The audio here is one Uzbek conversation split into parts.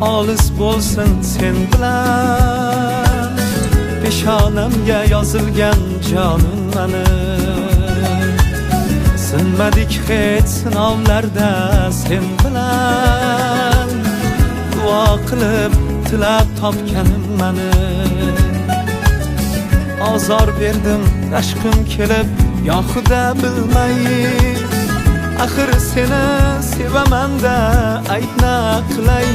olis bo'lsin sen bilan. Peshonamga yozilgan jonim mani, sinmadik hech sinovlarda sen bilan. Duo qilib tilab topganim mani, azor berdim aşkım kelib yoxida bilmay. Axir seni sevaman-da aytna qilay.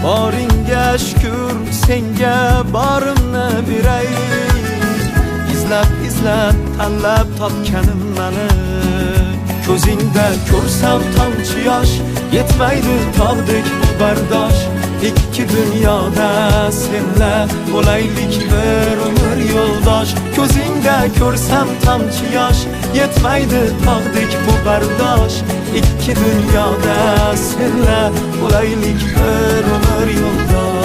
Boringga shukr, senga borimni beray. Izlab tanlab topganim mani, ko'zingda ko'rsam tomchi yosh, yetmaydi tog'dek bu bardosh. İki dünyada senle olaylik bir ömür yoldaş. Ko'zingda ko'rsam tomchi yosh, yetmaydi tog'dek bu bardosh. İki dünyada senle olaylik bir ömür yoldaş.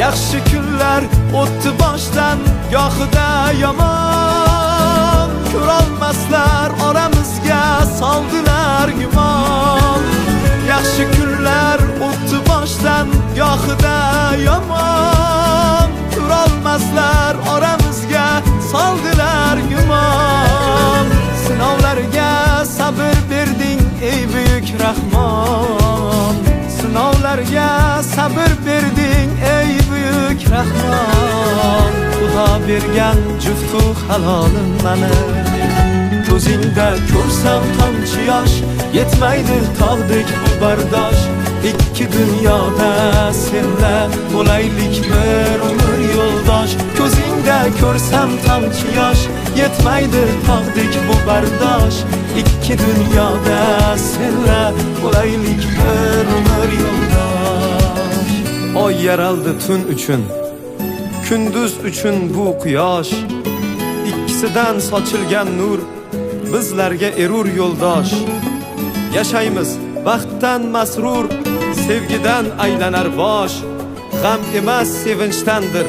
Yaxshi kunlar o'tdi boshdan, gohida yomon. Ko'rolmaslar oramizga soldilar gumon. Yaxshi kunlar o'tdi boshdan, gohida yomon. Ko'rolmaslar oramizga soldilar gumon. Sinovlarga sabr berding ey buyuk Rahmon. Sinovlarga sabr berding ey buyuk Rahmon. Xudo bergan juftu halolim mani, ko'zingda ko'rsam tomchi yosh, yetmaydi tog'dek bu bardosh. İki dünyada senle olaylik bir ömür yoldaş. Ko'zingda ko'rsam tomchi yosh, yetmaydi tog'dek bu bardosh. İki dünyada senle olaylik bir ömür yoldaş. Oy yaraldı tun üçün, gündüz üçün bu quyosh. İkkisidan sochilgan nur bizlarga erur yo'ldosh. Yashaymiz baxtdan masrur, sevgidan aylanar bosh. G'am emas sevinchdandir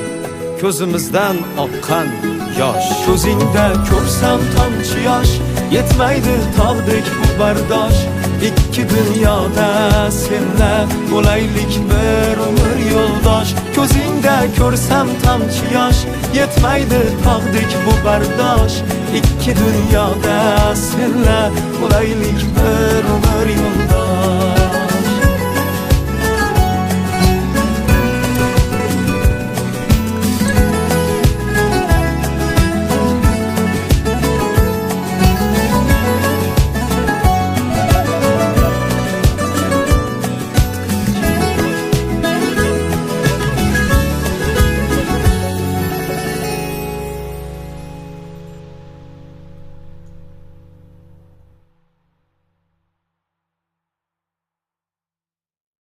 ko'zimizdan oqqan yosh. Ko'zingda ko'rsam tomchi yosh, yetmaydi tog'dek bu bardosh. İki dünyada senle olaylik bir ömür yoldaş. Ko'zingda ko'rsam tomchi yosh, yetmaydi tog'dek bu bardosh. İki dünyada senle olaylik bir ömür yoldaş.